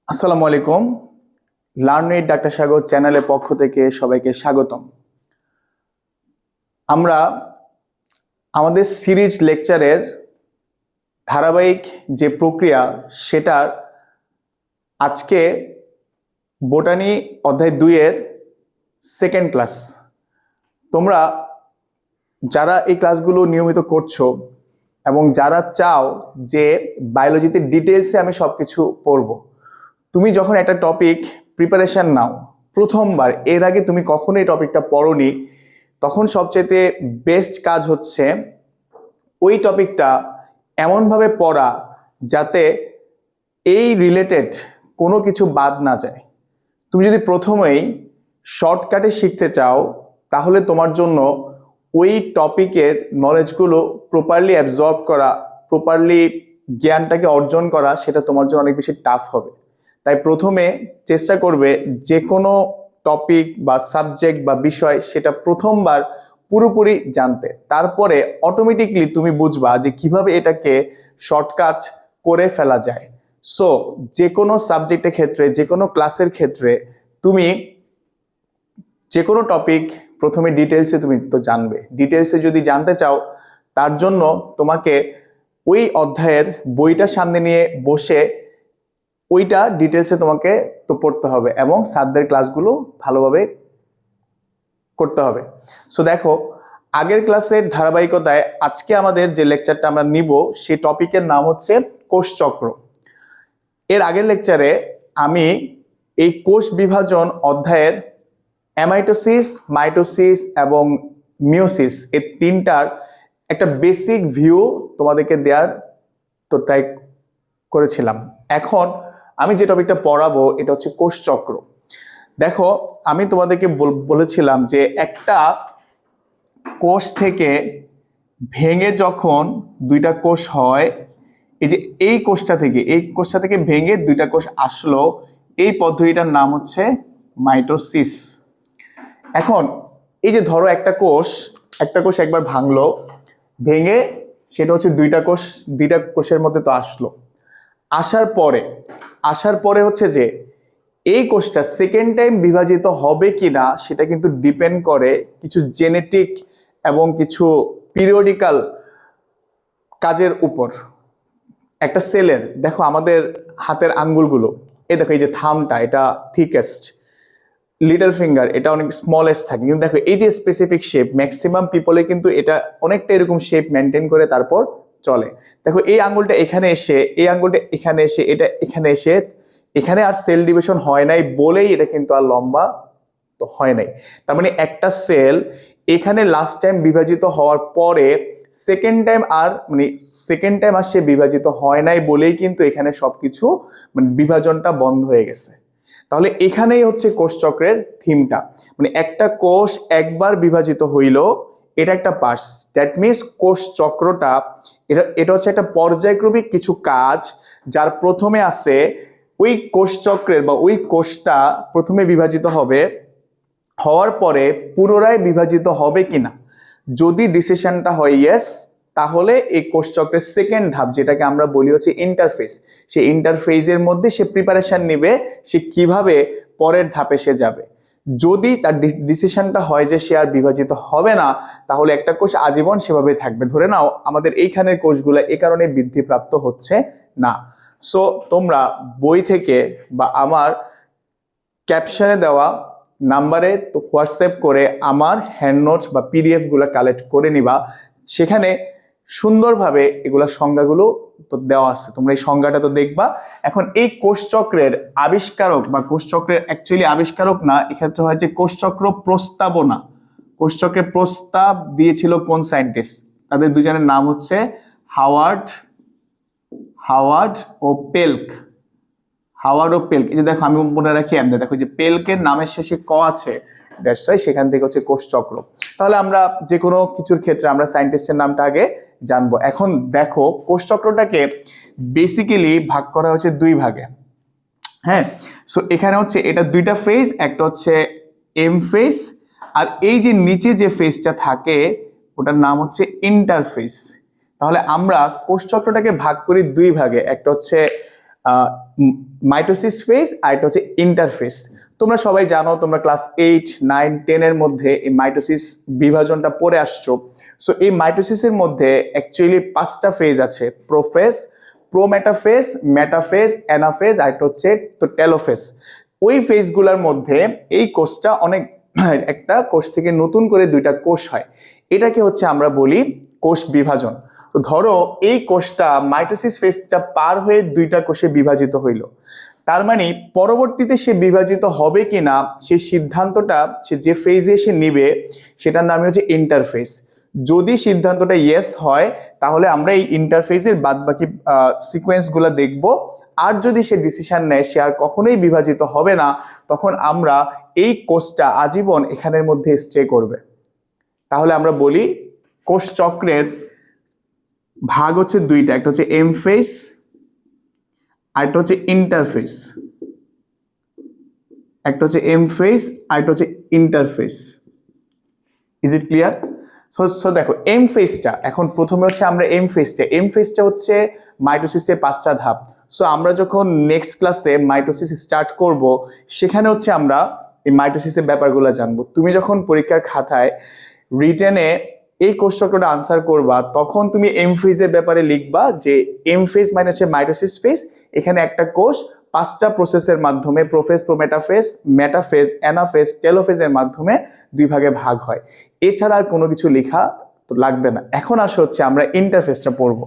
আসসালামু আলাইকুম। Learn with doctor সাগর চ্যানেলের পক্ষ থেকে সবাইকে স্বাগতম। আমরা আমাদের সিরিজ লেকচারের ধারাবাহিক যে প্রক্রিয়া সেটার আজকে বোটানি অধ্যায় 2 এর সেকেন্ড ক্লাস। তোমরা যারা এই ক্লাসগুলো নিয়মিত করছো এবং যারা চাও যে বায়োলজিতে ডিটেলসে আমি সবকিছু পড়বো, তুমি যখন একটা টপিক প্রিপারেশন নাও প্রথমবার, এর আগে তুমি কখনো এই টপিকটা পড়োনি, তখন সবচেয়ে বেস্ট কাজ হচ্ছে ওই টপিকটা এমনভাবে পড়া যাতে এই রিলেটেড কোনো কিছু বাদ না যায়। তুমি যদি প্রথমেই শর্টকাটে শিখতে চাও তাহলে তোমার জন্য ওই টপিকের নলেজগুলো প্রপারলি অ্যাবজর্ব করা, প্রপারলি জ্ঞানটাকে অর্জন করা, সেটা তোমার জন্য অনেক বেশি টাফ হবে। তাই প্রথমে চেষ্টা করবে যে কোনো টপিক বা সাবজেক্ট বা বিষয় সেটা প্রথমবার পুরোপুরি জানতে, তারপরে অটোমেটিকলি তুমি বুঝবা যে কিভাবে এটাকে শর্টকাট করে ফেলা যায়। সো যে কোনো সাবজেক্টের ক্ষেত্রে, যে কোনো ক্লাসের ক্ষেত্রে তুমি যে কোনো টপিক প্রথমে ডিটেলসে তুমি তো জানবে। ডিটেলসে যদি জানতে চাও তার জন্য তোমাকে ওই অধ্যায়ের বইটা সামনে নিয়ে বসে ওইটা ডিটেলসে তোমাকে তো পড়তে হবে এবং স্যারদের ক্লাসগুলো ভালোভাবে করতে হবে। সো দেখো, আগের ক্লাসের ধারাবাহিকতায় আজকে আমাদের যে লেকচারটা আমরা নিব সেই টপিকের নাম হচ্ছে কোষচক্র। এর আগের লেকচারে আমি এই কোষ বিভাজন অধ্যায়ের অ্যামাইটোসিস, মাইটোসিস এবং মিওসিস এই তিনটার একটা বেসিক ভিউ তোমাদেরকে দেওয়ার তো ট্রাই করেছিলাম। এখন আমি যে টপিকটা পড়াবো এটা হচ্ছে কোষচক্র। দেখো, আমি তোমাদেরকে বলেছিলাম যে একটা কোষ থেকে ভেঙে যখন দুইটা কোষ হয়, এই যে এই কোষটা থেকে ভেঙে দুইটা কোষ আসলো, এই পদ্ধতিটার নাম হচ্ছে মাইটোসিস। এখন এই যে ধরো একটা কোষ একবার ভাঙলো, ভেঙে সেটা হচ্ছে দুইটা কোষের মধ্যে তো আসলো। আসার পরে হচ্ছে যে এই কোষটা সেকেন্ড টাইম বিভাজিত হবে কিনা সেটা কিন্তু ডিপেন্ড করে কিছু জেনেটিক এবং কিছু পিরিয়ডিক্যাল কাজের উপর। একটা সেলের দেখো, আমাদের হাতের আঙ্গুলগুলো, এই দেখো এই যে থামটা এটা থিকেস্ট, লিটল ফিঙ্গার এটা অনেক স্মলেস্ট থাকে, কিন্তু দেখো এই যে স্পেসিফিক শেপ ম্যাক্সিমাম পিপলে কিন্তু এটা অনেকটা এরকম শেপ মেনটেন করে তারপর চলে। দেখো এই আঙ্গুলটা এখানে এসে, এই আঙ্গুলটা এখানে এসে, এটা এখানে এসে, এখানে আর সেল ডিভিশন হয় নাই বলেই এটা কিন্তু আর লম্বা তো হয় নাই। তার মানে একটা সেল এখানে লাস্ট টাইম বিভাজিত হওয়ার পরে সেকেন্ড টাইম আর সে বিভাজিত হয় নাই বলেই কিন্তু এখানে সবকিছু বিভাজনটা বন্ধ হয়ে গেছে। তাহলে এখানেই হচ্ছে কোষচক্রের থিমটা, একটা কোষ একবার বিভাজিত হইল, এটা একটা পার্টস। দ্যাট মিনস কোষচক্রটা এটা হচ্ছে একটা পর্যায়ক্রমিক কিছু কাজ, যার প্রথমে আছে ওই কোষচক্রের বা ওই কোষটা প্রথমে বিভাজিত হবে, হওয়ার পরে পুনরায় বিভাজিত হবে কিনা। যদি ডিসিশনটা হয় ইয়েস, তাহলে এই কোষচক্রের সেকেন্ড ধাপ, যেটাকে আমরা বলি হচ্ছে ইন্টারফেস, সেই ইন্টারফেজের মধ্যে সে প্রিপারেশন নেবে সে কিভাবে পরের ধাপে সে যাবে। যদি তার ডিসিশনটা হয় যে সে আর বিভাজিত হবে না, তাহলে একটা কোষ আজীবন সেভাবে থাকবে। ধরে নাও আমাদের এইখানের কোষগুলো এই কারণে বৃদ্ধিপ্রাপ্ত হচ্ছে না। সো তোমরা বই থেকে বা আমার ক্যাপশনে দেওয়া নাম্বারে তো হোয়াটসঅ্যাপ করে আমার হ্যান্ড নোটস বা পিডিএফ গুলো কালেক্ট করে নিবা। সেখানে সুন্দরভাবে এগুলা সংজ্ঞাগুলো তো দেওয়া আছে, তোমরা এই সংজ্ঞাটা তো দেখবা। এখন এই কোষচক্রের আবিষ্কারক বা কোষচক্রের অ্যাকচুয়ালি আবিষ্কারক না, এক্ষেত্রে হয় যে কোষচক্র প্রস্তাবনা, কোষচক্রের প্রস্তাব দিয়েছিল কোন সায়েন্টিস্ট, তাদের দুজনের নাম হচ্ছে হাওয়ার্ড ও পেল্ক। এই যে দেখো আমি মনে রাখি, এমনি দেখো যে পেল্কের নামের শেষে ক আছে, দ্যাটস ওয়াই সেখান থেকে হচ্ছে কোষচক্র। তাহলে আমরা যে কোনো কিছুর ক্ষেত্রে আমরা সায়েন্টিস্টের নামটা আগে জানবো। এখন দেখো কোষচক্রটাকে বেসিক্যালি ভাগ করা হচ্ছে দুই ভাগে। হ্যাঁ, সো এখানে হচ্ছে এটা দুইটা ফেজ, একটা হচ্ছে এম ফেজ, আর এই যে নিচে যে ফেজটা থাকে ওটার নাম হচ্ছে ইন্টারফেজ। তাহলে আমরা কোষচক্রটাকে ভাগ করি দুই ভাগে, একটা হচ্ছে মাইটোসিস ফেজ আর এটা হচ্ছে ইন্টারফেজ। তোমরা সবাই জানো, তোমরা ক্লাস 8, 9, 10 এর মধ্যে এই মাইটোসিস বিভাজনটা পড়ে আসছো। সো এই মাইটোসিসের মধ্যে অ্যাকচুয়ালি 5টা ফেজ আছে: প্রোফেজ, প্রোমেটাফেজ, মেটাফেজ, অ্যানাফেজ আর এটা হচ্ছে তো টেলোফেজ। ওই ফেজগুলোর মধ্যে এই কোষটা অনেক একটা কোষ থেকে নতুন করে 2টা কোষ হয়, এটাকে হচ্ছে আমরা বলি কোষ বিভাজন। তো ধরো এই কোষটা মাইটোসিস ফেজটা পার হয়ে 2টা কোষে বিভাজিত হইল, তার মানে পরবর্তীতে সে বিভাজিত হবে কিনা সেই সিদ্ধান্তটা সে যে ফেজে সে নিবে সেটার নামই হচ্ছে ইন্টারফেজ। যদি সিদ্ধান্তটা ইয়েস হয় তাহলে আমরা এই ইন্টারফেজের বাদবাকি সিকোয়েন্সগুলো দেখব, আর যদি সে ডিসিশন নেয় সে আর কখনোই বিভাজিত হবে না, তখন আমরা এই কোষটা আজীবন এখানের মধ্যে স্টে করবে। তাহলে আমরা বলি কোষ চক্রের ভাগ হচ্ছে 2টা, একটা হচ্ছে এম ফেজ আর একটা হচ্ছে ইন্টারফেজ। একটা হচ্ছে এম ফেজ আর একটা হচ্ছে interphase. Is it clear? So দেখো এম ফেজটা, এখন প্রথমে হচ্ছে আমরা এম ফেজটা হচ্ছে মাইটোসিসের 5টা ধাপ। সো আমরা যখন নেক্সট ক্লাসে মাইটোসিস স্টার্ট করব সেখানে হচ্ছে আমরা এই মাইটোসিসের ব্যাপারগুলো জানবো। তুমি যখন পরীক্ষার খাতায় রিটেনে এই কোশ্চেনটা আনসার করবা তখন তুমি এম ফেজের ব্যাপারে লিখবা যে এম ফেজ মানে হচ্ছে মাইটোসিস ফেজ, এখানে একটা কোষ 5টা প্রসেসের মাধ্যমে প্রোফেজ, প্রোমেটাফেজ, মেটাফেজ, অ্যানাফেজ, টেলোফেজের মাধ্যমে 2 ভাগে ভাগ হয়। এছাড়া আর কোনো কিছু লেখা তো লাগবে না। এখন আসে হচ্ছে আমরা ইন্টারফেজটা পড়ব।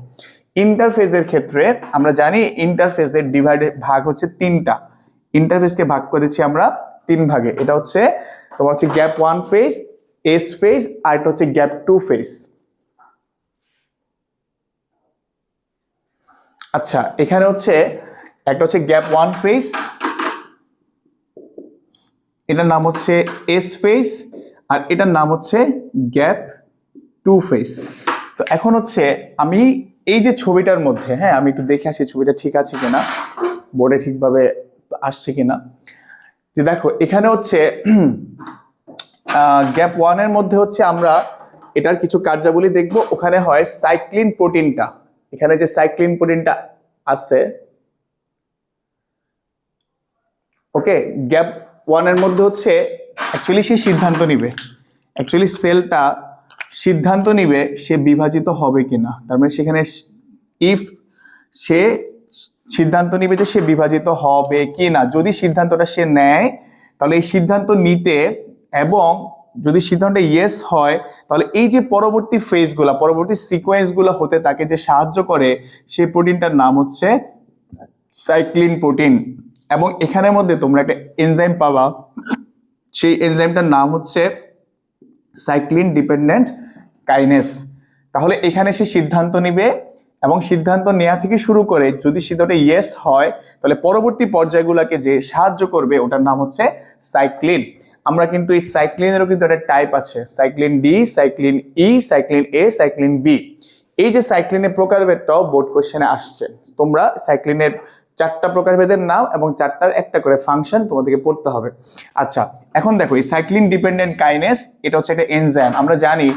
ইন্টারফেজের ক্ষেত্রে আমরা জানি ইন্টারফেজের ভাগ হচ্ছে 3টা। ইন্টারফেজকে ভাগ করেছি আমরা 3 ভাগে। এটা হচ্ছে তোমার হচ্ছে গ্যাপ 1 ফেজ, এস ফেজ আর এটা হচ্ছে গ্যাপ 2 ফেজ। আচ্ছা, এখানে হচ্ছে একটা হচ্ছে গ্যাপ 1 ফেজ, এটার নাম হচ্ছে এস ফেজ আর এটার নাম হচ্ছে গ্যাপ 2 ফেজ। তো এখন হচ্ছে আমি এই যে ছবিটার মধ্যে, হ্যাঁ আমি একটু দেখে আসি ছবিটা ঠিক আছে কিনা, বোর্ডে ঠিকভাবে আসছে কিনা। যে দেখো এখানে হচ্ছে গ্যাপ 1 এর মধ্যে হচ্ছে আমরা এটার কিছু কার্যাবলী দেখব। ওখানে হয় সাইক্লিন প্রোটিনটা, এখানে যে সাইক্লিন প্রোটিনটা আছে, ওকে, গ্যাপ 1 এর মধ্যে হচ্ছে অ্যাকচুয়ালি সে সিদ্ধান্ত নিবে, অ্যাকচুয়ালি সেলটা সিদ্ধান্ত নিবে সে বিভাজিত হবে কিনা। তার মানে সেখানে ইফ সে সিদ্ধান্ত নিবে যে সে বিভাজিত হবে কিনা, যদি সিদ্ধান্তটা সে নেয় তাহলে এই সিদ্ধান্ত নিতে এবং যদি সিদ্ধান্তটা ইয়েস হয় তাহলে এই যে পরবর্তী ফেজগুলো, পরবর্তী সিকোয়েন্সগুলো হতে তাকে যে সাহায্য করে সেই প্রোটিনটার নাম হচ্ছে সাইক্লিন প্রোটিন। এবং এখানের মধ্যে তোমরা একটা এনজাইম পাবা, সেই এনজাইমটার নাম হচ্ছে সাইক্লিন ডিপেন্ডেন্ট কাইনেস। তাহলে এখানে সে সিদ্ধান্ত নিবে এবং সিদ্ধান্ত নেওয়া থেকে শুরু করে যদি সিদ্ধান্তটা ইয়েস হয় তাহলে পরবর্তী পর্যায়গুলোকে যে সাহায্য করবে ওটার নাম হচ্ছে সাইক্লিন। আমরা কিন্তু এই সাইক্লিনেরও কিন্তু একটা টাইপ আছে, সাইক্লিন ডি, সাইক্লিন ই, সাইক্লিন এ, সাইক্লিন বি। এই যে সাইক্লিনের প্রকারভেদটাও বোর্ড কোশ্চেনে আসছে। তোমরা সাইক্লিনের 4টা প্রকারভেদের নাম এবং 4টার একটা করে ফাংশন তোমাদেরকে পড়তে হবে। আচ্ছা, এখন দেখো এই সাইক্লিন ডিপেন্ডেন্ট কাইনেস এটা হচ্ছে একটা এনজাইম। আমরা জানি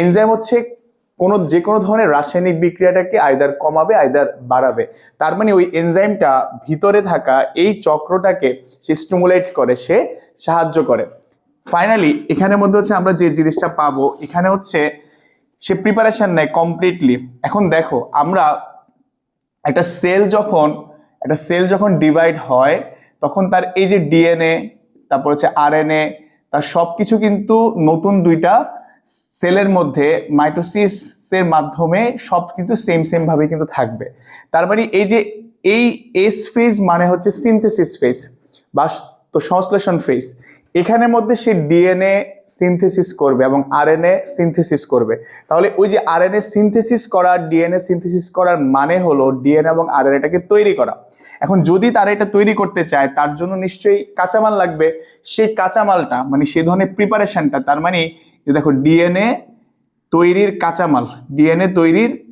এনজাইম হচ্ছে যে কোনো ধরনের রাসায়নিক বিক্রিয়াটাকে আইদার কমাবে আইদার বাড়াবে। তার মানে ওই এনজাইমটা ভিতরে থাকা এই চক্রটাকে সে স্টিমুলেট করে, সে সাহায্য করে। ফাইনালি এখানের মধ্যে হচ্ছে আমরা যে জিনিসটা পাবো, এখানে হচ্ছে সে প্রিপারেশন নেয় কমপ্লিটলি। এখন দেখো আমরা একটা সেল যখন ডিভাইড হয় তখন তার এই যে ডিএনএ, তারপর হচ্ছে আরএনএ, তার সবকিছু কিন্তু নতুন 2টা সেলের মধ্যে মাইটোসিসের মাধ্যমে সব কিন্তু সেম ভাবে কিন্তু থাকবে। তার মানে এই এস ফেজ মানে হচ্ছে সিনথেসিস ফেজ বা তো সংশ্লেষণ ফেজ। এখানের মধ্যে সে ডিএনএ সিনথেসিস করবে এবং আরএনএ সিনথেসিস করবে। তাহলে ওই যে আরএনএ সিনথেসিস করা, ডিএনএ সিনথেসিস করার মানে হলো ডিএনএ এবং আরএনএটাকে তৈরি করা। এখন যদি তারা এটা তৈরি করতে চায় তার জন্য নিশ্চয়ই কাঁচামাল লাগবে। সেই কাঁচামালটা মানে সেই ধরনের প্রিপারেশনটা, তার মানে দেখো ডিএনএ তৈরির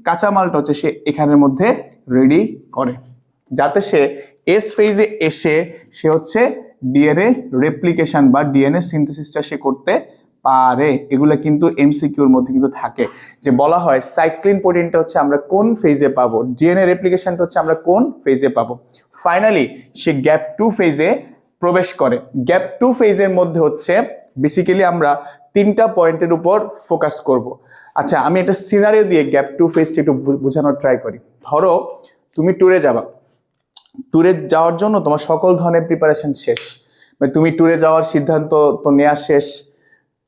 কাঁচামালটা হচ্ছে সে এখানের মধ্যে রেডি করে, যাতে সে এস ফেজে এসে সে হচ্ছে ডিএনএ রেপ্লিকেশন বা ডিএনএ সিনথেসিসটা সে করতে পারে। এগুলো কিন্তু এমসিকিউর মধ্যে কিন্তু থাকে, যে বলা হয় সাইক্লিন প্রোটিনটা হচ্ছে আমরা কোন ফেজে পাবো, ডিএনএ রেপ্লিকেশনটা হচ্ছে আমরা কোন ফেজে পাবো। ফাইনালি সে গ্যাপ 2 ফেজে প্রবেশ করে। গ্যাপ 2 ফেজের মধ্যে হচ্ছে বেসিক্যালি আমরা 3টা পয়েন্টের উপর ফোকাস করব। আচ্ছা, আমি একটা সিনারিও দিয়ে গ্যাপ 2 ফেজটা একটু বোঝানোর ট্রাই করি। ধরো তুমি ট্যুরে যাবা, ট্যুরে যাওয়ার জন্য তোমার সকল ধরনের প্রিপারেশন শেষ, মানে তুমি ট্যুরে যাওয়ার সিদ্ধান্ত তো নেওয়া শেষ।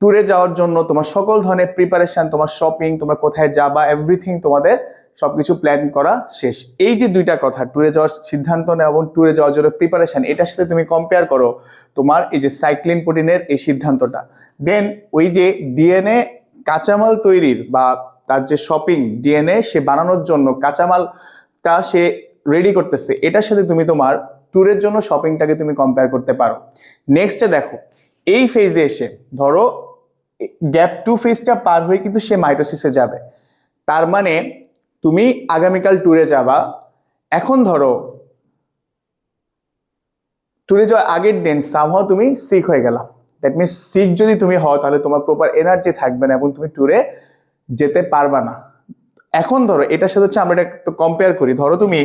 ট্যুরে যাওয়ার জন্য তোমার সকল ধরনের প্রিপারেশন, তোমার শপিং, তোমার কোথায় যাবা, এভরিথিং তোমাদের সবকিছু প্ল্যান করা শেষ। এই যে দুইটা কথা, ট্যুরে যাওয়ার সিদ্ধান্ত নেওয়া এবং ট্যুরে যাওয়ার জন্য প্রিপারেশন, এটার সাথে তুমি কম্পেয়ার করো তোমার এই যে সাইক্লিন প্রোটিনের এই সিদ্ধান্তটা। দেন ওই যে ডিএনএ কাঁচামাল তৈরির বা তার যে শপিং, ডিএনএ সে বানানোর জন্য কাঁচামালটা সে রেডি করতেছে, এটার সাথে তুমি তোমার ট্যুরের জন্য শপিংটাকে তুমি কম্পেয়ার করতে পারো। নেক্সটে দেখো, এই ফেজে এসে ধরো গ্যাপ 2 ফেজটা পার হয়ে কিন্তু সে মাইটোসিসে যাবে। তার মানে তুমি আগামীকাল ট্যুরে যাবা, এখন ধরো ট্যুরে যাওয়ার আগের দিন সামহাও তুমি সিক হয়ে গেলা। দ্যাট মিনস সিক যদি তুমি হও তাহলে তোমার প্রপার এনার্জি থাকবে না এবং তুমি ট্যুরে যেতে পারবা না। এখন ধরো এটার সাথে হচ্ছে আমরা এটা কম্পেয়ার করি। ধরো তুমি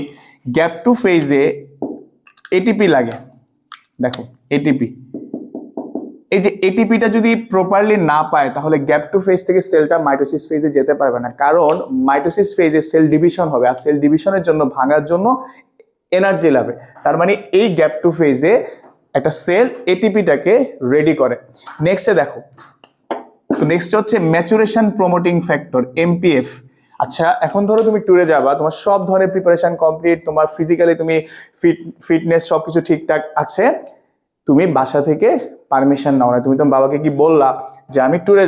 গ্যাপ 2 ফেজে এটিপি লাগে, দেখো এটিপি, এই যে এটিপিটা যদি প্রপারলি না পায় তাহলে গ্যাপ 2 ফেজ থেকে সেলটা মাইটোসিস ফেজে যেতে পারবে না, কারণ মাইটোসিস ফেজে সেল ডিভিশন হবে, আর সেল ডিভিশনের জন্য ভাঙার জন্য এনার্জি লাগবে। তার মানে এই গ্যাপ 2 ফেজে একটা সেল এটিপিটাকে রেডি করে। নেক্সটে দেখো, তো নেক্সট হচ্ছে ম্যাচুরেশন প্রমোটিং ফ্যাক্টর, এমপিএফ। আচ্ছা, এখন ধরো তুমি ট্যুরে যাবা, তোমার সব ধরনের প্রিপারেশন কমপ্লিট, তোমার ফিজিক্যালি তুমি ফিটনেস সবকিছু ঠিকঠাক আছে, তুমি বাসা থেকে পারমিশন নাও না, তুমি তোমার বাবাকে কি বললা যে আমি ট্যুরে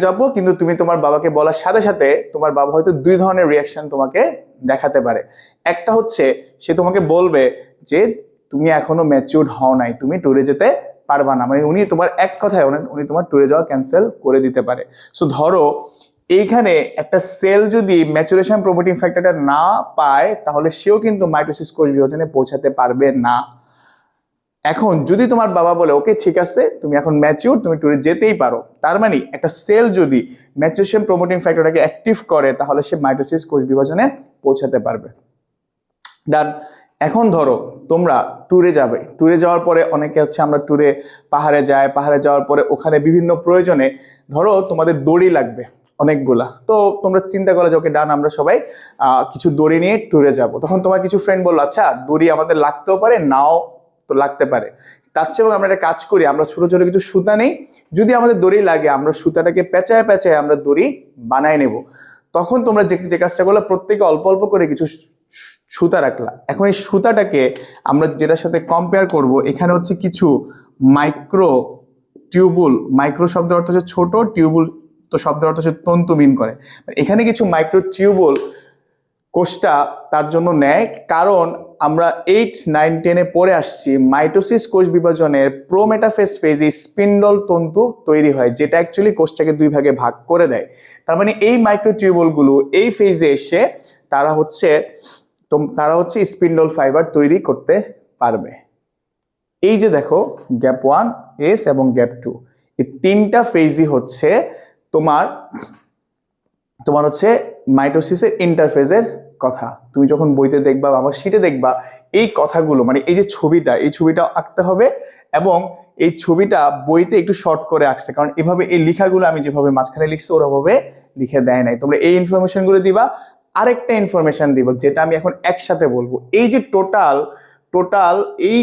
যাব, কিন্তু তুমি তোমার বাবাকে বলার সাথে সাথে তোমার বাবা হয়তো 2 ধরনের রিয়াকশন তোমাকে দেখাতে পারে। একটা হচ্ছে সে তোমাকে বলবে যে তুমি এখনো ম্যাচিউরড হও নাই, তুমি ট্যুরে যেতে পারবা না, মানে উনি তোমার এক কথায় উনি তোমার ট্যুরে যাওয়া ক্যান্সেল করে দিতে পারে। সো ধরো এইখানে একটা সেল যদি ম্যাচুরেশন প্রমোটিং ফ্যাক্টরটা না পায় তাহলে সেও কিন্তু মাইটোসিস কোষ বিভাজনে পৌঁছাতে পারবে না। এখন যদি তোমার বাবা বলে ওকে ঠিক আছে তুমি এখন ম্যাচিউর, তুমি ট্যুরে যেতেই পারো, তার মানে একটা সেল যদি ম্যাচুরেশন প্রমোটিং ফ্যাক্টরটাকে অ্যাক্টিভ করে তাহলে সে মাইটোসিস কোষ বিভাজনে পৌঁছাতে পারবে। ডান। এখন ধরো তোমরা ট্যুরে যাবে, ট্যুরে যাওয়ার পরে অনেকে হচ্ছে আমরা ট্যুরে পাহাড়ে যায়, পাহাড়ে যাওয়ার পরে ওখানে বিভিন্ন প্রয়োজনে ধরো তোমাদের দড়ি লাগবে অনেকগুলা, তো তোমরা চিন্তা করো যে ওকে ডান আমরা সবাই কিছু দড়ি নিয়ে ট্যুরে যাব। তখন তোমার কিছু ফ্রেন্ড বললো আচ্ছা দড়ি আমাদের লাগতেও পারে নাও তো লাগতে পারে, তার চেয়ে আমরা একটা কাজ করি, আমরা ছোট ছোট কিছু সুতা নেই, যদি আমাদের দড়ি লাগে আমরা সুতাটাকে পেঁচায় পেঁচায় আমরা দড়ি বানায় নেব। তখন তোমরা যে কাজটা করলে প্রত্যেকে অল্প অল্প করে কিছু সুতা রাখলা। এখন এই সুতাটাকে আমরা যেটার সাথে কম্পেয়ার করব, এখানে হচ্ছে কিছু মাইক্রো টিউবুল, মাইক্রো শব্দের অর্থ হচ্ছে ছোট, টিউবুল তো শব্দের অর্থ হচ্ছে তন্তু মিন করে, এখানে কিছু মাইক্রো টিউবুল কোষটা তার জন্য নেয়, কারণ আমরা 8, 9, 10-এ পড়ে আসছি মাইটোসিস কোষ বিভাজনের প্রোমেটাফেজ ফেজে স্পিন্ডল তন্তু তৈরি হয়, যেটা অ্যাকচুয়ালি কোষটাকে 2 ভাগে ভাগ করে দেয়। তার মানে এই মাইক্রোটিউবুলগুলো এই ফেজে এসে তারা হচ্ছে স্পিন্ডল ফাইবার তৈরি করতে পারবে। এই যে দেখো গ্যাপ 1 এস এবং গ্যাপ 2, এই 3টা ফেজই হচ্ছে তোমার হচ্ছে মাইটোসিসের ইন্টারফেজের কথা। তুমি যখন বইতে দেখবা বা আমার শিটে দেখবা এই কথাগুলো, মানে এই যে এই ছবিটা আঁকতে হবে, এবং এই ছবিটা বইতে একটু শর্ট করে আঁকছে, কারণ এভাবে এই লেখাগুলো আমি যেভাবে মাঝখানে লিখছি ওরভাবে লিখে দেয় নাই। তোমরা এই ইনফরমেশনগুলো দিবা, আরেকটা ইনফরমেশন দিব যেটা আমি এখন একসাথে বলবো। এই যে টোটাল এই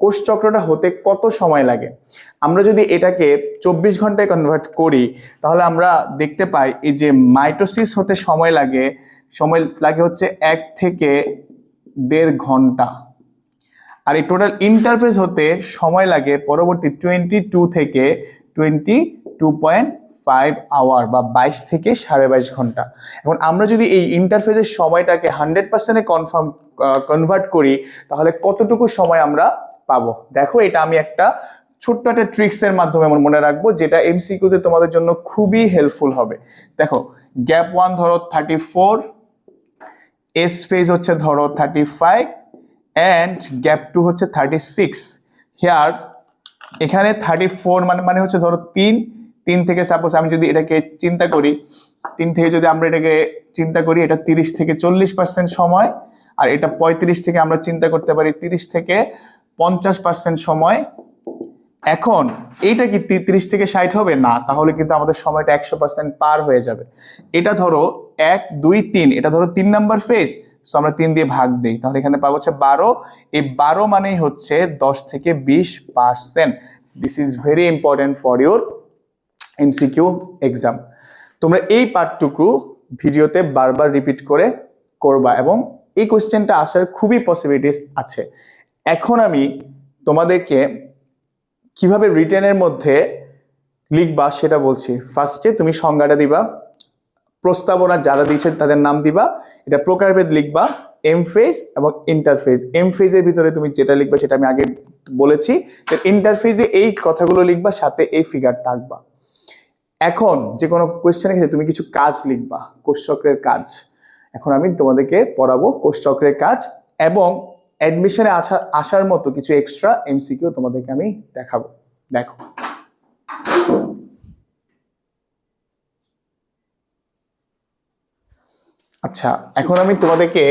কোষ চক্রটা হতে কত সময় লাগে, আমরা যদি এটাকে 24 ঘন্টায় কনভার্ট করি তাহলে আমরা দেখতে পাই এই যে মাইটোসিস হতে সময় লাগে হচ্ছে 1 থেকে 1.5 ঘন্টা, আর এই টোটাল ইন্টারফেস হতে সময় লাগে পরবর্তী 22 থেকে 22.5 আওয়ার বা 22 থেকে 22.5 ঘন্টা। এখন আমরা যদি এই ইন্টারফেসের সময়টাকে 100% কনভার্ট করি তাহলে কতটুকু সময় আমরা পাবো। দেখো এটা আমি একটা ছোট্ট একটা ট্রিক্সের মাধ্যমে মনে রাখবো, যেটা এমসিকিউতে তোমাদের জন্য খুবই হেল্পফুল হবে। দেখো গ্যাপ 1 ধরো 34, এস ফেজ হচ্ছে ধরো 35 এন্ড গ্যাপ 2 হচ্ছে 36। হিয়ার এখানে 34 মানে হচ্ছে ধরো 3 থেকে সাপোজ আমি যদি এটাকে চিন্তা করি, 3 থেকে যদি আমরা এটাকে চিন্তা করি, এটা 30 থেকে 40% সময়, আর এটা 35 থেকে আমরা চিন্তা করতে পারি 30 থেকে 50% সময়। এখন এইটা কি 30 থেকে 60 হবে না, তাহলে কিন্তু আমাদের সময়টা 100% পার হয়ে যাবে। এটা ধরো 1 2 3, এটা ধরো 3 নাম্বার ফেজ, সো আমরা 3 দিয়ে ভাগ দেই, তাহলে এখানে পাবো হচ্ছে 12। এই 12 মানেই হচ্ছে 10 থেকে 20%। This is very important for your MCQ exam. তোমরা এই পার্টটুকু ভিডিওতে বারবার রিপিট করে করবা এবং এই কোশ্চেনটা আসার খুবই পসিবিলিটিস আছে। এখন আমি তোমাদেরকে কিভাবে রিটেনের মধ্যে লিখবা সেটা বলছি। ফার্স্টে তুমি সংজ্ঞাটা দিবা, প্রস্তাবনা যারা দিয়েছে তাদের নাম দিবা, এটা প্রকারভেদ লিখবা, এম ফেজ এবং ইন্টারফেজ। এম ফেজের ভিতরে তুমি যেটা লিখবা সেটা আমি আগে বলেছি, ইন্টারফেজে এই কথাগুলো লিখবা, সাথে এই ফিগারটা আঁকবা। এখন যে কোনো কোশ্চেনের ক্ষেত্রে তুমি কিছু কাজ লিখবা, কোষ চক্রের কাজ। এখন আমি তোমাদেরকে পড়াবো কোষ চক্রের কাজ এবং অ্যাডমিশনে আসার মতো কিছু এক্সট্রা এমসিকিউ তোমাদেরকে আমি দেখাবো। দেখো, আচ্ছা এখন আমি তোমাদেরকে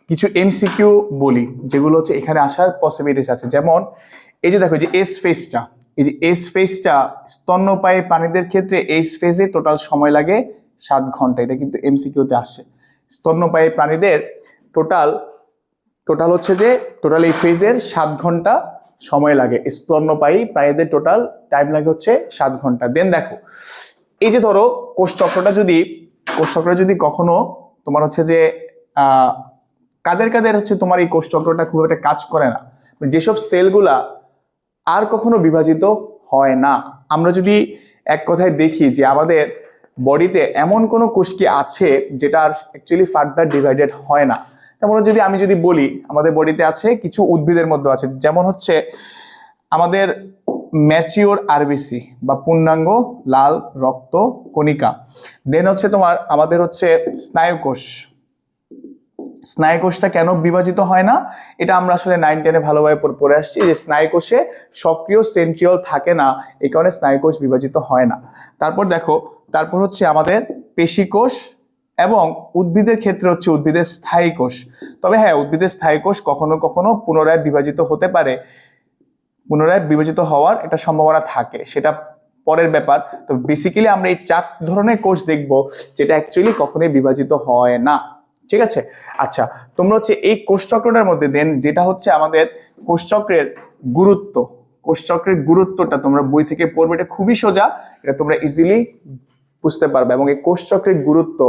কিছু এমসিকিউ বলি যেগুলো হচ্ছে এখানে আসার পসিবিলিটিস আছে। যেমন এই যে দেখো, যে এস ফেজটা, এই যে এস ফেজটা স্তন্যপায়ী প্রাণীদের ক্ষেত্রে এস ফেজে টোটাল সময় লাগে 7 ঘন্টা। এটা কিন্তু এমসিকিউতে আসে। স্তন্যপায়ী প্রাণীদের টোটাল হচ্ছে যে টোটাল এই ফেজের 7 ঘন্টা সময় লাগে। স্তন্যপায়ী প্রাণীদের টোটাল টাইম লাগে হচ্ছে 7 ঘন্টা। দেন দেখো, এই যে ধরো কোষ চক্রটা যদি কখনো তোমার হচ্ছে যে কাদের হচ্ছে তোমার এই কোষ চক্রটা খুব একটা কাজ করে না, যেসব সেলগুলা আর কখনো বিভাজিত হয় না। আমরা যদি এক কথায় দেখি যে আমাদের বডিতে এমন কোনো কোষ কি আছে যেটা আর অ্যাকচুয়ালি ফার্দার ডিভাইডেড হয় না। তেমন যদি আমি বলি আমাদের বডিতে আছে, কিছু উদ্ভিদের মধ্যে আছে, যেমন হচ্ছে আমাদের ম্যাচিওর আরবিসি বা পূর্ণাঙ্গ লাল রক্ত কণিকা। দেন হচ্ছে তোমার আমাদের হচ্ছে স্নায়ুকোষটা কেন বিভাজিত হয় না, এটা আমরা আসলে 9-10-এ ভালোভাবে পড়ে আসছি যে স্নায়ুকোষে সক্রিয় সেন্ট্রিওল থাকে না, এই কারণে স্নায়ুকোষ বিভাজিত হয় না। তারপর হচ্ছে আমাদের পেশিকোষ এবং উদ্ভিদের ক্ষেত্রে হচ্ছে উদ্ভিদের স্থায়ী কোষ। তবে হ্যাঁ, উদ্ভিদের স্থায়ী কোষ কখনো কখনো পুনরায় বিভাজিত হতে পারে, পুনরায় বিভাজিত হওয়ার একটা সম্ভাবনা থাকে, সেটা পরের ব্যাপার। তো বেসিক্যালি আমরা এই 4 ধরনের কোষ দেখব যেটা অ্যাকচুয়ালি কখনোই বিভাজিত হয় না। ঠিক আছে, আচ্ছা তোমরা হচ্ছে এই কোষচক্রটার মধ্যে দেন যেটা হচ্ছে আমাদের কোষচক্রের গুরুত্বটা তোমরা বই থেকে পড়বে, এটা খুবই সোজা, এটা তোমরা ইজিলি বুঝতে পারবে। এবং এই কোষচক্রের গুরুত্ব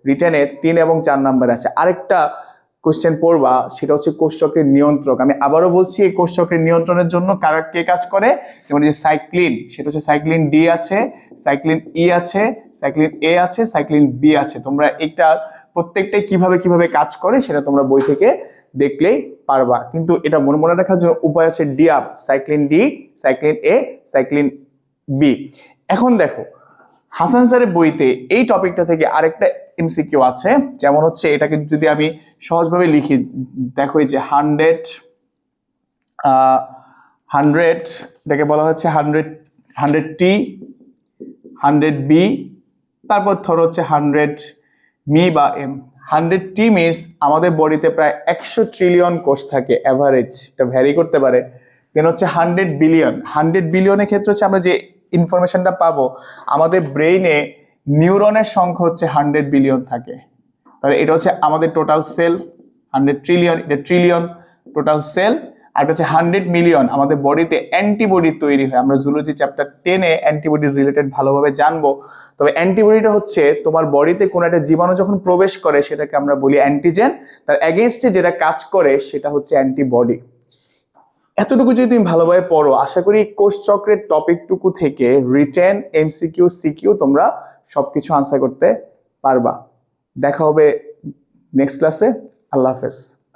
রিটেনে 3 এবং 4 নম্বরে আছে। আরেকটা কোশ্চেন পড়বা, সেটা হচ্ছে কোষচক্রের নিয়ন্ত্রক। আমি আবারও বলছি, এই কোষচক্রের নিয়ন্ত্রণের জন্য কে কাজ করে, যেমন যে সাইক্লিন, সেটা হচ্ছে সাইক্লিন ডি আছে, সাইক্লিন ই আছে, সাইক্লিন এ আছে, সাইক্লিন বি আছে। তোমরা এটা প্রত্যেকটাই কিভাবে কাজ করে সেটা তোমরা বই থেকে দেখলেই পারবা। কিন্তু এটা মনে রাখার জন্য উপায় আছে ডিআপ, সাইক্লিন ডি, সাইক্লিন এ, সাইক্লিন বি। এখন দেখো, হাসান স্যারের বইতে এই টপিকটা থেকে আরেকটা এমসিকিউ আছে, যেমন হচ্ছে এটাকে যদি আমি সহজভাবে লিখি, দেখো এই যে 100 এটাকে বলা হচ্ছে 100T, 100B, তারপর ধরো হচ্ছে 100 মি বা এম। 100T মিনস আমাদের বডিতে প্রায় 100 ট্রিলিয়ন কোষ থাকে অ্যাভারেজ, এটা ভ্যারি করতে পারে। দেন হচ্ছে 100 বিলিয়নের ক্ষেত্রে হচ্ছে আমরা যে ইনফরমেশনটা পাবো, আমাদের ব্রেইনে নিউরনের সংখ্যা হচ্ছে 100 বিলিয়ন থাকে। তাহলে এটা হচ্ছে আমাদের টোটাল সেল, 100 ট্রিলিয়ন, এটা ট্রিলিয়ন টোটাল সেল। আর এটা হচ্ছে 100 মিলিয়ন আমাদের বডিতে অ্যান্টিবডি তৈরি হয়। আমরা জুলজি চ্যাপ্টার 10-এ অ্যান্টিবডি রিলেটেড ভালোভাবে জানবো। তবে অ্যান্টিবডিটা হচ্ছে তোমার বডিতে কোনো একটা জীবাণু যখন প্রবেশ করে সেটাকে আমরা বলি অ্যান্টিজেন, তার এগেইনস্টে যেটা কাজ করে সেটা হচ্ছে অ্যান্টিবডি। এতটুকু যদি তুমি ভালোভাবে পড়ো, আশা করি কোষ চক্রের টপিকটুকু থেকে রিটেন, এমসিকিউ, সিকিউ তোমরা সবকিছু আনসার করতে পারবা। দেখা হবে নেক্সট ক্লাসে। আল্লাহ হাফেজ।